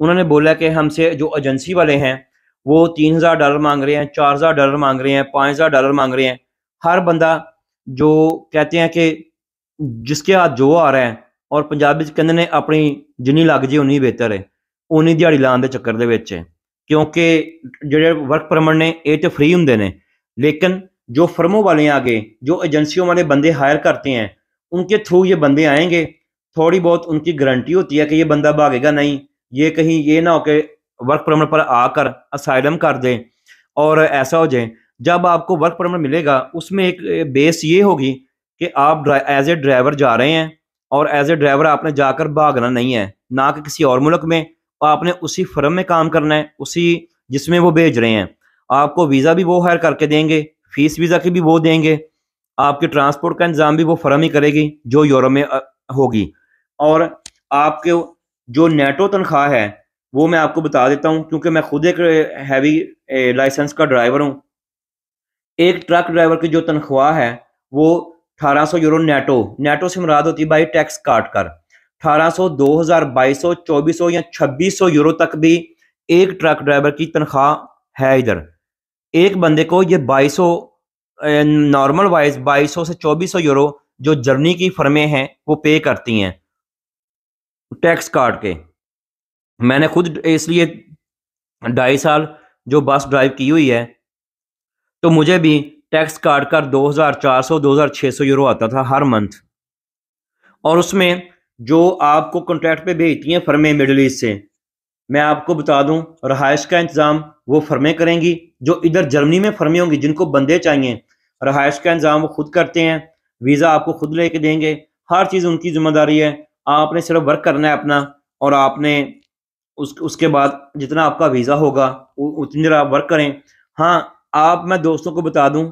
انہوں نے بولا کہ ہم سے جو ایجنسی والے ہیں وہ $3000 مانگ رہے ہیں، $4000 مانگ رہے ہیں، $5000 مانگ رہے ہیں۔ ہر بندہ جو کہتے ہیں کہ جس کے ہاتھ جو آ رہا ہے، اور پنجابی کہندے نے اپنی جنی لگ جی اونی بہتر ہے، اونی دیہڑی لان دے چکر دے وچ، کیونکہ جڑے ورک پرمٹ نے یہ تو فری ہوندے نے، لیکن جو فرموں والے آگے جو ایجنسیوں والے بندے ہائر کرتے ہیں ان کے تھرو یہ بندے آئیں گے، تھوڑی بہت ان کی گارنٹی ہوتی ہے کہ یہ بندہ بھاگے گا نہیں، یہ کہیں یہ نہ ہو کہ ورک پرمٹ پر آ کر اسائلم کر دیں اور ایسا ہو جائے۔ جب آپ کو ورک پرمٹ ملے گا اس میں ایک بیس یہ ہوگی کہ آپ ایز اے ڈرائیور جا رہے ہیں، اور ایز اے ڈرائیور آپ نے جا کر بھاگنا نہیں ہے، نہ کہ کسی اور ملک میں، آپ نے اسی فرم میں کام کرنا ہے، اسی جس میں وہ بھیج رہے ہیں۔ آپ کو ویزا بھی وہ ہائر کر کے دیں گے، فیس ویزا کی بھی وہ دیں گے، آپ کے ٹرانسپورٹ کا انتظام بھی وہ فرم ہی کرے گی جو یورپ میں ہوگی۔ اور آپ کے جو نیٹو تنخواہ ہے وہ میں آپ کو بتا دیتا ہوں، کیونکہ میں خود ایک ہیوی لائسنس کا ڈرائیور ہوں۔ ایک ٹرک ڈرائیور کی جو تنخواہ ہے وہ €1800 نیٹو سے مراد ہوتی ہے بائی ٹیکس کاٹ کر 1800، 2000، 2200، 2400 یا €2600 تک بھی ایک ٹرک ڈرائیور کی تنخواہ ہے۔ ادھر ایک بندے کو یہ 2200 نارمل وائز 2200 سے €2400 جو جرمنی کی فرمیں ہیں وہ پے کرتی ہیں ٹیکس کاٹ کے۔ میں نے خود اس لیے 2.5 سال جو بس ڈرائیو کی ہوئی ہے تو مجھے بھی ٹیکس کاٹ کر €2400، €2600 آتا تھا ہر منتھ۔ اور اس میں جو آپ کو کنٹریکٹ پہ بھیجتی ہیں فرمیں مڈل ایسٹ سے، میں آپ کو بتا دوں رہائش کا انتظام وہ فرمیں کریں گی، جو ادھر جرمنی میں فرمیں ہوں گی جن کو بندے چاہیے، رہائش کا انتظام وہ خود کرتے ہیں، ویزا آپ کو خود لے کے دیں گے، ہر چیز ان کی ذمہ داری ہے، آپ نے صرف ورک کرنا ہے اپنا، اور آپ نے اس کے بعد جتنا آپ کا ویزا ہوگا اتنی دیر آپ ورک کریں۔ ہاں آپ میں دوستوں کو بتا دوں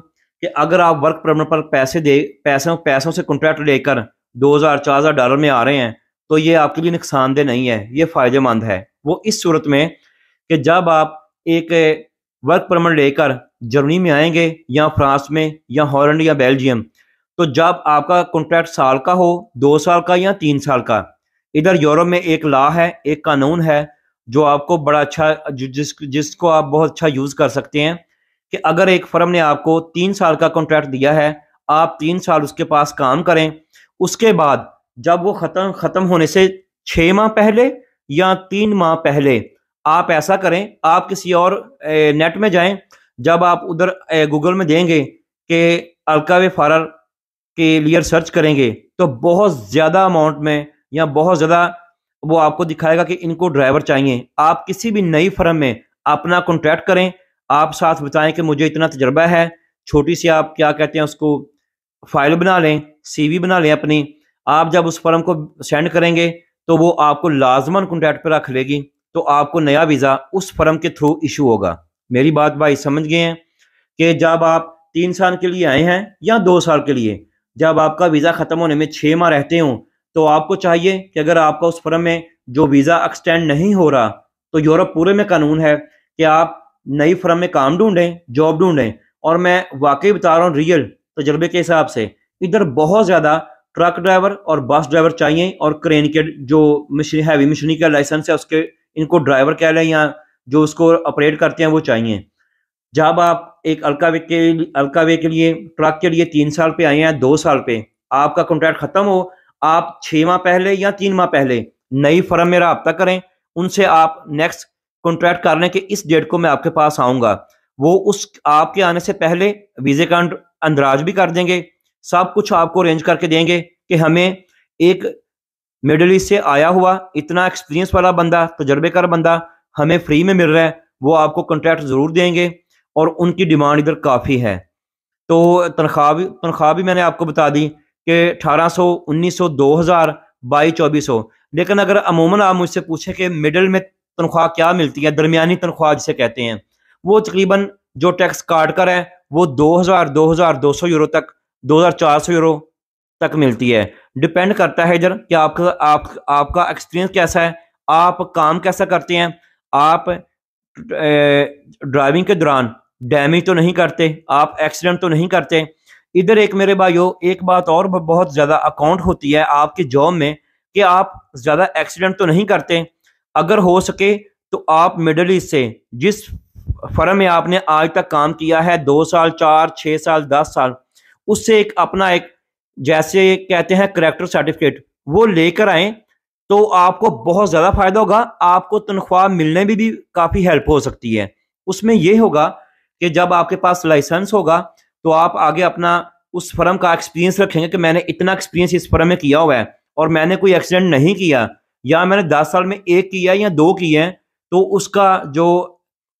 کہ اگر آپ ورک پرمٹ پر پیسوں سے کنٹریکٹ لے کر $2000-4000 میں آ رہے ہیں تو یہ آپ کے لیے نقصان دہ نہیں ہے، یہ فائدہ مند ہے۔ وہ اس صورت میں کہ جب آپ ایک ورک پرمٹ لے کر جرمنی میں آئیں گے، یا فرانس میں، یا ہالینڈ، یا بیلجیم، تو جب آپ کا کنٹریکٹ سال کا ہو، 2 سال کا، یا 3 سال کا، ادھر یورپ میں ایک لا ہے، ایک قانون ہے جو آپ کو بڑا اچھا جس کو آپ بہت اچھا یوز کر سکتے ہیں، کہ اگر ایک فرم نے آپ کو 3 سال کا کنٹریکٹ دیا ہے، آپ 3 سال اس کے پاس کام کریں، اس کے بعد جب وہ ختم ہونے سے 6 ماہ پہلے یا 3 ماہ پہلے آپ ایسا کریں، آپ کسی اور نیٹ میں جائیں، جب آپ ادھر گوگل میں دیں گے کہ الکاوے فارر کے لیے سرچ کریں گے تو بہت زیادہ اماؤنٹ میں یا بہت زیادہ وہ آپ کو دکھائے گا کہ ان کو ڈرائیور چاہیے۔ آپ کسی بھی نئی فرم میں اپنا کنٹریکٹ کریں، آپ ساتھ بتائیں کہ مجھے اتنا تجربہ ہے، چھوٹی سی آپ کیا کہتے ہیں اس کو فائل بنا لیں، سی وی بنا لیں اپنی، آپ جب اس فرم کو سینڈ کریں گے تو وہ آپ کو لازماً کنٹریکٹ پہ رکھ لے گی، تو آپ کو نیا ویزا اس فرم کے تھرو ایشو ہوگا۔ میری بات بھائی سمجھ گئے ہیں کہ جب آپ 3 سال کے لیے آئے ہیں یا 2 سال کے لیے، جب آپ کا ویزا ختم ہونے میں 6 ماہ رہتے ہوں تو آپ کو چاہیے کہ اگر آپ کا اس فرم میں جو ویزا ایکسٹینڈ نہیں ہو رہا، تو یورپ پورے میں قانون ہے کہ آپ نئی فرم میں کام ڈھونڈیں، جاب ڈھونڈیں۔ اور میں واقعی بتا رہا ہوں ریئل تجربے کے حساب سے، ادھر بہت زیادہ ٹرک ڈرائیور اور بس ڈرائیور چاہیے، اور کرین کے جو ہیوی مشینری کا لائسنس ہے اس کے، ان کو ڈرائیور کہہ لیں یا جو اس کو آپریٹ کرتے ہیں وہ چاہیے۔ جب آپ ایک الکاوے کے لیے ٹرک کے لیے 3 سال پہ آئے ہیں، 2 سال پہ، آپ کا کنٹریکٹ ختم ہو، آپ 6 ماہ پہلے یا 3 ماہ پہلے نئی فرم میں رابطہ کریں، ان سے آپ نیکسٹ کنٹریکٹ کر لیں کہ اس ڈیٹ کو میں آپ کے پاس آؤں گا، وہ اس آپ کے آنے سے پہلے ویزے کا اندراج بھی کر دیں گے، سب کچھ آپ کو ارینج کر کے دیں گے کہ ہمیں ایک مڈل ایسٹ سے آیا ہوا اتنا ایکسپیرینس والا بندہ، تجربے کار بندہ ہمیں فری میں مل رہا ہے، وہ آپ کو کنٹریکٹ ضرور دیں گے، اور ان کی ڈیمانڈ ادھر کافی ہے۔ تو تنخواہ بھی میں نے آپ کو بتا دی کہ 1800، 1900، 2000، 2200، 2400۔ لیکن اگر عموماً آپ مجھ سے پوچھیں کہ مڈل میں تنخواہ کیا ملتی ہے، درمیانی تنخواہ جسے کہتے ہیں، وہ تقریباً جو ٹیکس کاٹ کر ہے وہ 2000، 2200 تک، €2400 تک ملتی ہے۔ ڈپینڈ کرتا ہے ادھر کہ آپ کا ایکسپیرینس کیسا ہے، آپ کام کیسا کرتے ہیں، آپ ڈرائیونگ کے دوران ڈیمیج تو نہیں کرتے، آپ ایکسیڈنٹ تو نہیں کرتے۔ ادھر ایک میرے بھائیو ایک بات اور بہت زیادہ اکاؤنٹ ہوتی ہے آپ کی جاب میں، کہ آپ زیادہ ایکسیڈنٹ تو نہیں کرتے، اگر ہو سکے تو آپ مڈل ایسٹ سے جس فرم میں آپ نے آج تک کام کیا ہے 2 سال 4 6 سال 10 سال، اس سے ایک اپنا ایک جیسے کہتے ہیں کریکٹر سرٹیفکیٹ وہ لے کر آئیں تو آپ کو بہت زیادہ فائدہ ہوگا. آپ کو تنخواہ ملنے میں بھی کافی ہیلپ ہو سکتی ہے. اس میں یہ ہوگا کہ جب آپ کے پاس لائسنس ہوگا تو آپ آگے اپنا اس فرم کا ایکسپیرینس رکھیں گے کہ میں نے اتنا ایکسپیرینس اس فرم میں کیا ہوا ہے اور میں نے کوئی ایکسیڈنٹ نہیں کیا، یا میں نے 10 سال میں 1 کیا یا 2 کیے ہیں، تو اس کا جو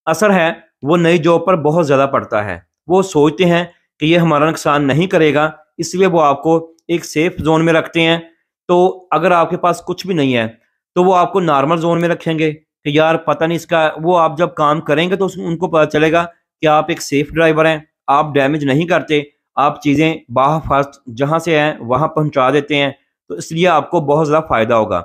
اثر ہے وہ نئی جاب پر بہت زیادہ پڑتا ہے. وہ سوچتے ہیں کہ یہ ہمارا نقصان نہیں کرے گا، اس لیے وہ آپ کو ایک سیف زون میں رکھتے ہیں. تو اگر آپ کے پاس کچھ بھی نہیں ہے تو وہ آپ کو نارمل زون میں رکھیں گے کہ یار پتہ نہیں اس کا، وہ آپ جب کام کریں گے تو ان کو پتہ چلے گا کہ آپ ایک سیف ڈرائیور ہیں، آپ ڈیمیج نہیں کرتے، آپ چیزیں باحفاظت جہاں سے ہیں وہاں پہنچا دیتے ہیں. تو اس لیے آپ کو بہت زیادہ فائدہ ہوگا.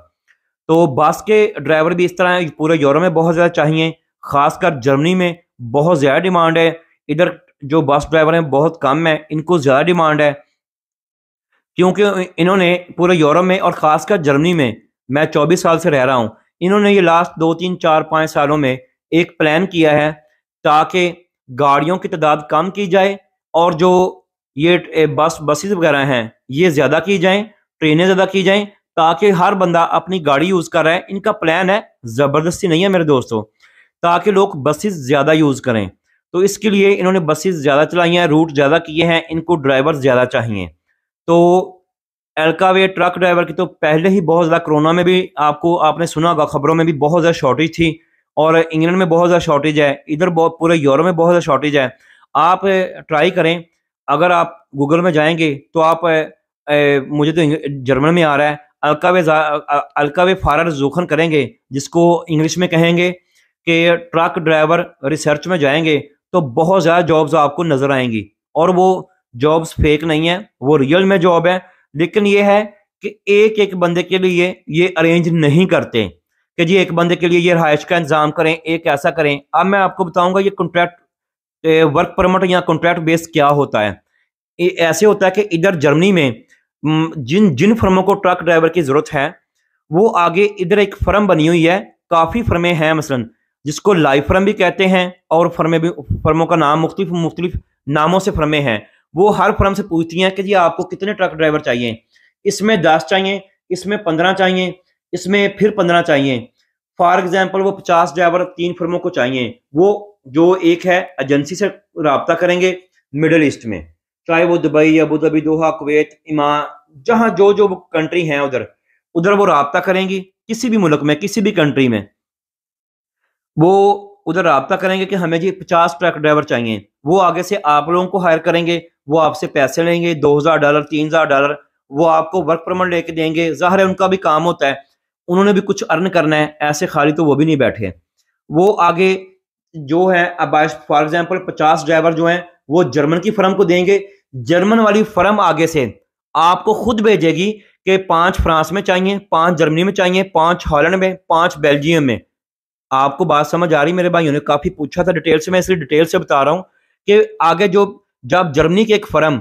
تو بس کے ڈرائیور بھی اس طرح ہیں، پورے یورپ میں بہت زیادہ چاہیے، خاص کر جرمنی میں بہت زیادہ ڈیمانڈ ہے. ادھر جو بس ڈرائیور ہیں بہت کم ہے، ان کو زیادہ ڈیمانڈ ہے کیونکہ انہوں نے پورے یورپ میں اور خاص کر جرمنی میں 24 سال سے رہ رہا ہوں، انہوں نے یہ لاسٹ 2 3 4 5 سالوں میں ایک پلان کیا ہے تاکہ گاڑیوں کی تعداد کم کی جائے اور جو یہ بسز وغیرہ ہیں یہ زیادہ کی جائیں، ٹرینیں زیادہ کی جائیں، تاکہ ہر بندہ اپنی گاڑی یوز کر رہا ہے. ان کا پلان ہے، زبردستی نہیں ہے میرے دوستو، تاکہ لوگ بسز زیادہ یوز کریں. تو اس کے لیے انہوں نے بسز زیادہ چلائی ہیں، روٹ زیادہ کیے ہیں، ان کو ڈرائیور زیادہ چاہیے. تو ایلکاوے ٹرک ڈرائیور کی تو پہلے ہی بہت زیادہ کرونا میں بھی آپ نے سنا ہوگا، خبروں میں بھی بہت زیادہ شارٹیج تھی، اور انگلینڈ میں بہت زیادہ شارٹیج ہے، ادھر پورے یورپ میں بہت زیادہ شارٹیج ہے. آپ ٹرائی کریں، اگر آپ گوگل میں جائیں گے تو آپ مجھے تو جرمن میں آ رہا ہے الکاوے فارر زوخن کریں گے، جس کو انگلش میں کہیں گے کہ ٹرک ڈرائیور ریسرچ میں جائیں گے تو بہت زیادہ جابز آپ کو نظر آئیں گی. اور وہ جابز فیک نہیں ہیں، وہ ریئل میں جاب ہے. لیکن یہ ہے کہ ایک بندے کے لیے یہ ارینج نہیں کرتے کہ جی ایک بندے کے لیے یہ رہائش کا انتظام کریں، ایک ایسا کریں. اب میں آپ کو بتاؤں گا یہ کنٹریکٹ ورک پرمٹ یا کنٹریکٹ بیس کیا ہوتا ہے. ایسے ہوتا ہے کہ ادھر جرمنی میں جن فرموں کو ٹرک ڈرائیور کی ضرورت ہے وہ آگے ادھر ایک فرم بنی ہوئی ہے، کافی فرمیں ہیں مثلا جس کو لائف فرم بھی کہتے ہیں، اور فرموں کا نام مختلف ناموں سے فرمیں ہیں. وہ ہر فرم سے پوچھتی ہیں کہ جی آپ کو کتنے ٹرک ڈرائیور چاہیے، اس میں 10 چاہیے، اس میں 15 چاہیے، اس میں پھر 15 چاہیے. فار ایگزامپل وہ 50 ڈرائیور 3 فرموں کو چاہیے. وہ جو ایک ہے ایجنسی سے رابطہ کریں گے مڈل ایسٹ میں، چاہے وہ دبئی، ابو ظبی، دوحہ، کویت، عمان، جہاں جو کنٹری ہیں ادھر وہ رابطہ کریں گی. کسی بھی ملک میں کسی بھی کنٹری میں وہ ادھر رابطہ کریں گے کہ ہمیں جی 50 ٹرک ڈرائیور چاہیے. وہ آگے سے آپ لوگوں کو ہائر کریں گے، وہ آپ سے پیسے لیں گے $2000 $3000، وہ آپ کو ورک پرمٹ لے کے دیں گے. ظاہر ہے ان کا بھی کام ہوتا ہے، انہوں نے بھی کچھ ارن کرنا ہے، ایسے خالی تو وہ بھی نہیں بیٹھے. وہ آگے جو ہے اب فار ایگزامپل 50 ڈرائیور جو ہیں وہ جرمن کی فرم کو دیں گے. جرمن والی فرم آگے سے آپ کو خود بھیجے گی کہ 5 فرانس میں چاہیے، 5 جرمنی میں چاہیے، 5 ہالینڈ میں، 5 بیلجیم میں. آپ کو بات سمجھ آ رہی؟ میرے بھائیوں نے کافی پوچھا تھا ڈیٹیل سے، میں اس لیے ڈیٹیل سے بتا رہا ہوں کہ آگے جب جرمنی کی ایک فرم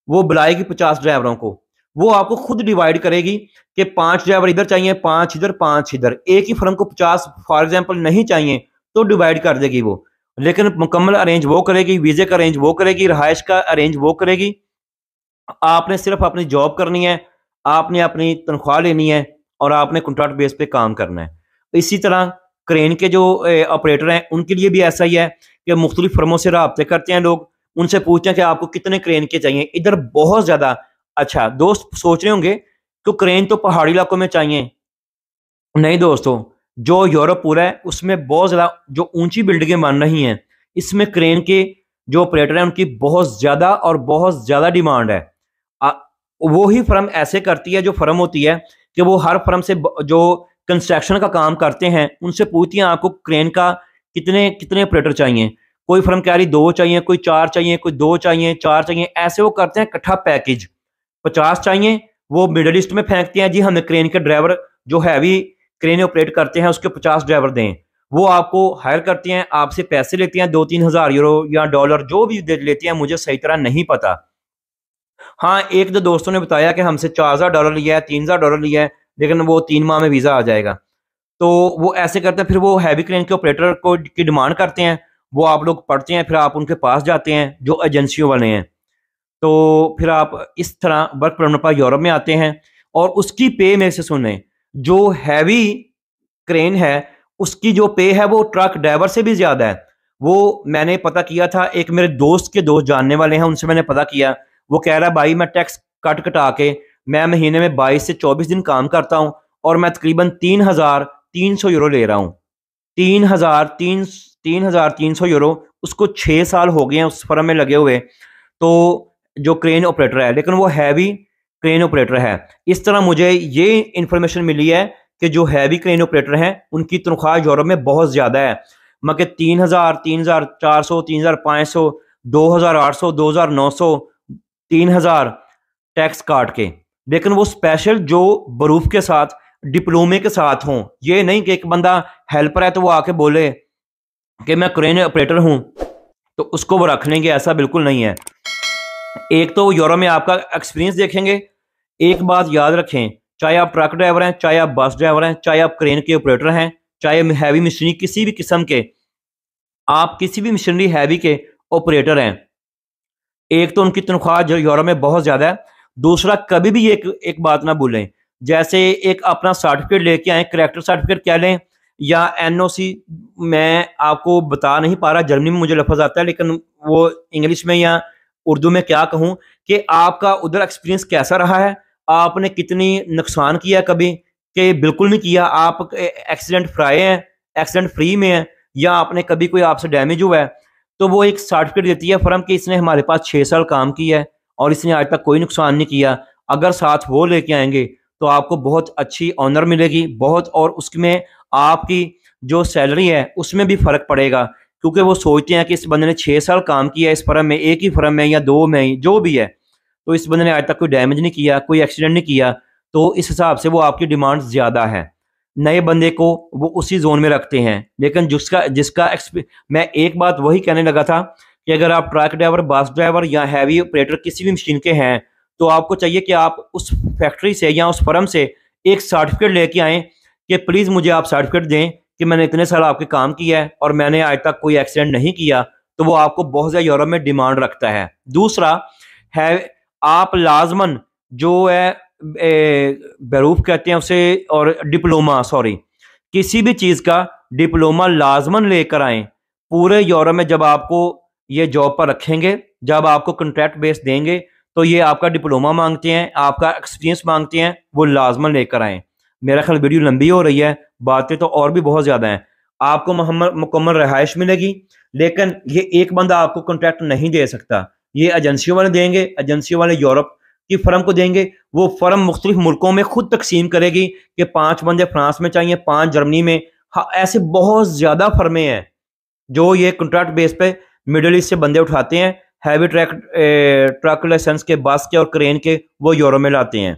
وہ بلائے گی 50 ڈرائیوروں کو، وہ آپ کو خود ڈیوائیڈ کرے گی کہ 5 ڈرائیور ادھر چاہیے، 5 ادھر، 5 ادھر. ایک ہی فرم کو 50 فار ایگزامپل نہیں چاہیے تو ڈیوائیڈ کر دے گی وہ، لیکن مکمل ارینج وہ کرے گی، ویزے کا ارینج وہ کرے گی، رہائش کا ارینج وہ کرے گی. آپ نے صرف اپنی جاب کرنی ہے، آپ نے اپنی تنخواہ لینی ہے، اور آپ نے کنٹریکٹ بیس پہ کام کرنا ہے. اسی طرح کرین کے جو آپریٹر ہیں ان کے لیے بھی ایسا ہی ہے کہ مختلف فرموں سے رابطے کرتے ہیں لوگ، ان سے پوچھتے ہیں کہ آپ کو کتنے کرین کے چاہیے. ادھر بہت زیادہ اچھا دوست سوچ رہے ہوں گے کہ کرین تو پہاڑی علاقوں میں چاہیے. نہیں دوستو، جو یورپ پورا ہے اس میں بہت زیادہ جو اونچی بلڈنگیں بن رہی ہیں اس میں کرین کے جو آپریٹر ہیں ان کی بہت زیادہ ڈیمانڈ ہے. وہی فرم ایسے کرتی ہے، جو فرم ہوتی ہے کہ وہ ہر فرم سے جو کنسٹرکشن کا کام کرتے ہیں ان سے پوچھتی ہیں آپ کو کرین کا کتنے آپریٹر چاہیے. کوئی فرم کہہ رہی 2 چاہیے، کوئی 4 چاہیے، کوئی 2 چاہیے، 4 چاہیے. ایسے وہ کرتے ہیں اکٹھا پیکج. 50 چاہیے وہ مڈل ایسٹ میں پھینکتے ہیں، جی ہمیں کرین کے ڈرائیور جو ہیوی کرین آپریٹ کرتے ہیں اس کے 50 ڈرائیور دیں. وہ آپ کو ہائر کرتے ہیں، آپ سے پیسے لیتے ہیں 2-3 ہزار یورو یا ڈالر جو بھی لیتے ہیں، مجھے صحیح طرح نہیں پتا. ہاں ایک دو دوستوں نے بتایا کہ ہم سے $4000 لیا ہے، $3000 لیا ہے، لیکن وہ 3 ماہ میں ویزا آ جائے گا. تو وہ ایسے کرتے ہیں، پھر وہ ہیوی کرین کے آپریٹر کو کی ڈیمانڈ کرتے ہیں، وہ آپ لوگ پڑھتے ہیں، پھر آپ ان کے پاس جاتے ہیں جو ایجنسیوں والے ہیں، تو پھر آپ اس طرح ورک پرمٹ پر یورپ میں آتے ہیں. اور اس کی پے میں سے سنیں، جو ہیوی کرین ہے اس کی جو پے ہے وہ ٹرک ڈرائیور سے بھی زیادہ ہے. وہ میں نے پتہ کیا تھا، ایک میرے دوست کے دوست جاننے والے ہیں، ان سے میں نے پتہ کیا، وہ کہہ رہا بھائی میں ٹیکس کٹا کے میں مہینے میں 22 سے 24 دن کام کرتا ہوں اور میں تقریباً 3,300 یورو لے رہا ہوں. 3,300 یورو. اس کو 6 سال ہو گئے ہیں اس فرم میں لگے ہوئے، تو جو کرین آپریٹر ہے، لیکن وہ ہیوی کرین آپریٹر ہے. اس طرح مجھے یہ انفارمیشن ملی ہے کہ جو ہیوی کرین آپریٹر ہیں ان کی تنخواہ یورپ میں بہت زیادہ ہے، مگر 3,000 3,400 3,500 2,800 2,900 3,000 ٹیکس کاٹ کے. لیکن وہ اسپیشل جو بروف کے ساتھ ڈپلومے کے ساتھ ہوں. یہ نہیں کہ ایک بندہ ہیلپر ہے تو وہ آ کے بولے کہ میں کرین آپریٹر ہوں تو اس کو وہ رکھ لیں گے، ایسا بالکل نہیں ہے. ایک تو یورپ میں آپ کا ایکسپیرینس دیکھیں گے. ایک بات یاد رکھیں، چاہے آپ ٹرک ڈرائیور ہیں، چاہے آپ بس ڈرائیور ہیں، چاہے آپ کرین کے آپریٹر ہیں، چاہے ہیوی مشینری کسی بھی قسم کے، آپ کسی بھی مشینری ہیوی کے آپریٹر ہیں، ایک تو ان کی تنخواہ جو یورپ میں بہت زیادہ ہے. دوسرا، کبھی بھی ایک بات نہ بھولیں، جیسے ایک اپنا سرٹیفکیٹ لے کے آئیں، کریکٹر سرٹیفکیٹ کہہ لیں یا NOC، میں آپ کو بتا نہیں پا رہا، جرمنی میں مجھے لفظ آتا ہے لیکن وہ انگلش میں یا اردو میں کیا کہوں، کہ آپ کا ادھر ایکسپیرینس کیسا رہا ہے، آپ نے کتنی نقصان کیا کبھی کہ بالکل نہیں کیا، آپ ایکسیڈنٹ فرائی ہیں، ایکسیڈنٹ فری میں ہیں، یا آپ نے کبھی کوئی آپ سے ڈیمیج ہوا ہے، تو وہ ایک سرٹیفکیٹ دیتی ہے فرم کہ اس نے ہمارے پاس 6 سال کام کیا ہے اور اس نے آج تک کوئی نقصان نہیں کیا. اگر ساتھ وہ لے کے آئیں گے تو آپ کو بہت اچھی آنر ملے گی بہت، اور اس میں آپ کی جو سیلری ہے اس میں بھی فرق پڑے گا، کیونکہ وہ سوچتے ہیں کہ اس بندے نے 6 سال کام کیا ہے اس فرم میں، ایک ہی فرم میں یا 2 میں جو بھی ہے، تو اس بندے نے آج تک کوئی ڈیمیج نہیں کیا، کوئی ایکسیڈنٹ نہیں کیا، تو اس حساب سے وہ آپ کی ڈیمانڈ زیادہ ہے. نئے بندے کو وہ اسی زون میں رکھتے ہیں. لیکن جس کا میں ایک بات وہی کہنے لگا تھا کہ اگر آپ ٹرک ڈرائیور، بس ڈرائیور یا ہیوی آپریٹر کسی بھی مشین کے ہیں تو آپ کو چاہیے کہ آپ اس فیکٹری سے یا اس فرم سے ایک سرٹیفکیٹ لے کے آئیں کہ پلیز مجھے آپ سرٹیفکیٹ دیں کہ میں نے اتنے سال آپ کے کام کیا ہے اور میں نے آج تک کوئی ایکسیڈنٹ نہیں کیا. تو وہ آپ کو بہت زیادہ یورپ میں ڈیمانڈ رکھتا ہے. دوسرا ہے، آپ لازماً جو ہے بیروف کہتے ہیں اسے، اور ڈپلوما، کسی بھی چیز کا ڈپلوما لازماً لے کر آئیں. پورے یورپ میں جب آپ کو یہ جاب پر رکھیں گے، جب آپ کو کنٹریکٹ بیس دیں گے تو یہ آپ کا ڈپلوما مانگتے ہیں، آپ کا ایکسپیرینس مانگتے ہیں، وہ لازماً لے کر آئیں. میرا خیال ویڈیو لمبی ہو رہی ہے، باتیں تو اور بھی بہت زیادہ ہیں. آپ کو مکمل رہائش ملے گی، لیکن یہ ایک بندہ آپ کو کنٹریکٹ نہیں دے سکتا، یہ ایجنسیوں والے دیں گے. ایجنسیوں والے یورپ کی فرم کو دیں گے، وہ فرم مختلف ملکوں میں خود تقسیم کرے گی کہ 5 بندے فرانس میں چاہیے، 5 جرمنی میں. ایسے بہت زیادہ فرمیں ہیں جو یہ کنٹریکٹ بیس پہ مڈل ایسٹ سے بندے اٹھاتے ہیں، ہیوی ٹرک لائسنس کے، بس کے اور کرین کے، وہ یورپ میں لاتے ہیں.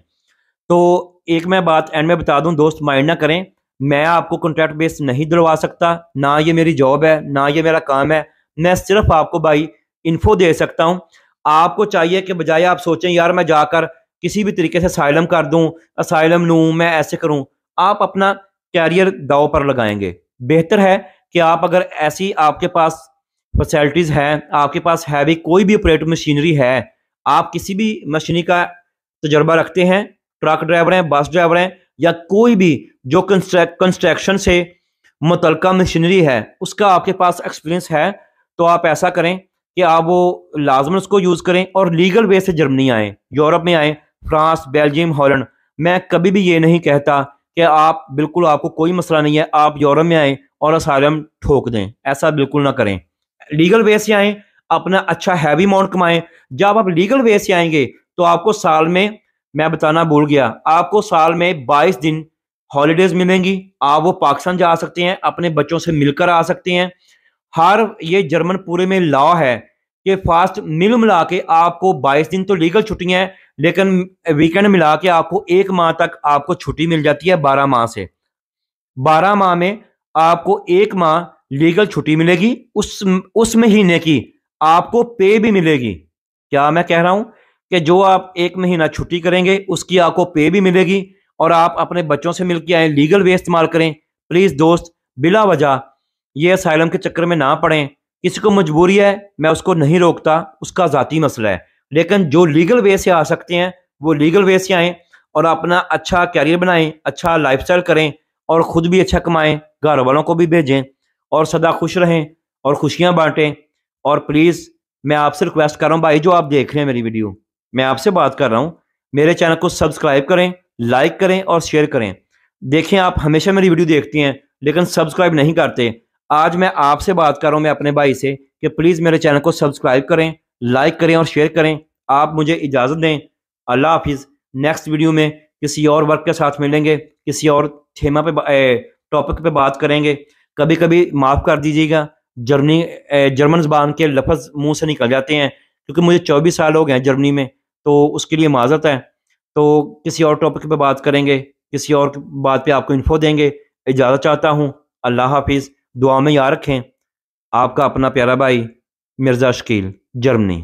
تو ایک میں بات اینڈ میں بتا دوں، دوست مائنڈ نہ کریں، میں آپ کو کنٹریکٹ بیس نہیں دلوا سکتا، نہ یہ میری جاب ہے، نہ یہ میرا کام ہے. میں صرف آپ کو بھائی انفو دے سکتا ہوں. آپ کو چاہیے کہ بجائے آپ سوچیں یار میں جا کر کسی بھی طریقے سے اسائلم کر دوں، اسائلم لوں، میں ایسے کروں، آپ اپنا کیریئر داؤ پر لگائیں گے. بہتر ہے کہ آپ اگر ایسی آپ کے پاس فیسلٹیز ہیں، آپ کے پاس ہیوی کوئی بھی آپریٹر مشینری ہے، آپ کسی بھی مشینری کا تجربہ رکھتے ہیں، ٹرک ڈرائیور ہیں، بس ڈرائیور ہیں، یا کوئی بھی جو کنسٹرکشن سے متعلقہ مشینری ہے اس کا آپ کے پاس ایکسپیرینس ہے، تو آپ ایسا کریں کہ آپ وہ لازم اس کو یوز کریں اور لیگل وے سے جرمنی آئیں، یورپ میں آئیں، فرانس، بیلجیم، ہالینڈ. میں کبھی بھی یہ نہیں کہتا کہ آپ بالکل آپ کو کوئی مسئلہ نہیں ہے آپ یورپ میں آئیں اور اسائلم ٹھوک دیں، ایسا بالکل نہ کریں. لیگل وے سے آئیں، اپنا اچھا ہیوی اماؤنٹ کمائیں. جب آپ لیگل وے سے آئیں گے تو آپ کو سال میں بتانا بھول گیا، آپ کو سال میں 22 دن ہالیڈیز ملیں گی. آپ وہ پاکستان جا سکتے ہیں، اپنے بچوں سے مل کر آ سکتے ہیں. یہ جرمن پورے میں لا ہے کہ فاسٹ ملا کے آپ کو 22 دن تو لیگل چھٹیاں ہیں، لیکن ویکنڈ ملا کے آپ کو 1 ماہ تک آپ کو چھٹی مل جاتی ہے. 12 ماہ سے 12 ماہ میں آپ کو 1 ماہ لیگل چھٹی ملے گی، اس مہینے کی آپ کو پے بھی ملے گی. کیا میں کہہ رہا ہوں کہ جو آپ 1 مہینہ چھٹی کریں گے اس کی آپ کو پے بھی ملے گی، اور آپ اپنے بچوں سے مل کے آئیں، لیگل وے استعمال کریں. پلیز دوست بلا وجہ یہ اسائلم کے چکر میں نہ پڑیں. کسی کو مجبوری ہے میں اس کو نہیں روکتا، اس کا ذاتی مسئلہ ہے، لیکن جو لیگل وے سے آ سکتے ہیں وہ لیگل وے سے آئیں اور اپنا اچھا کیریئر بنائیں، اچھا لائف سٹائل کریں اور خود بھی اچھا کمائیں، گھر والوں کو بھی بھیجیں اور سدا خوش رہیں اور خوشیاں بانٹیں. اور پلیز میں آپ سے ریکویسٹ کر رہا ہوں بھائی، جو آپ دیکھ رہے ہیں میری ویڈیو، میں آپ سے بات کر رہا ہوں، میرے چینل کو سبسکرائب کریں، لائک کریں اور شیئر کریں. دیکھیں آپ ہمیشہ میری ویڈیو دیکھتی ہیں لیکن سبسکرائب نہیں کرتے. آج میں آپ سے بات کر رہا ہوں، میں اپنے بھائی سے، کہ پلیز میرے چینل کو سبسکرائب کریں، لائک کریں اور شیئر کریں. آپ مجھے اجازت دیں. اللہ حافظ. نیکسٹ ویڈیو میں کسی اور ورک کے ساتھ ملیں گے، کسی اور تھیما پہ ٹاپک پہ بات کریں گے. کبھی کبھی معاف کر دیجیے گا، جرمن زبان کے لفظ منہ سے نکل جاتے ہیں کیونکہ مجھے 24 سال ہو گئے ہیں جرمنی میں، تو اس کے لیے معذرت ہے. تو کسی اور ٹاپک پہ بات کریں گے، کسی اور بات پہ آپ کو انفو دیں گے. اجازت چاہتا ہوں. اللہ حافظ. دعا میں یاد رکھیں. آپ کا اپنا پیارا بھائی مرزا شکیل، جرمنی.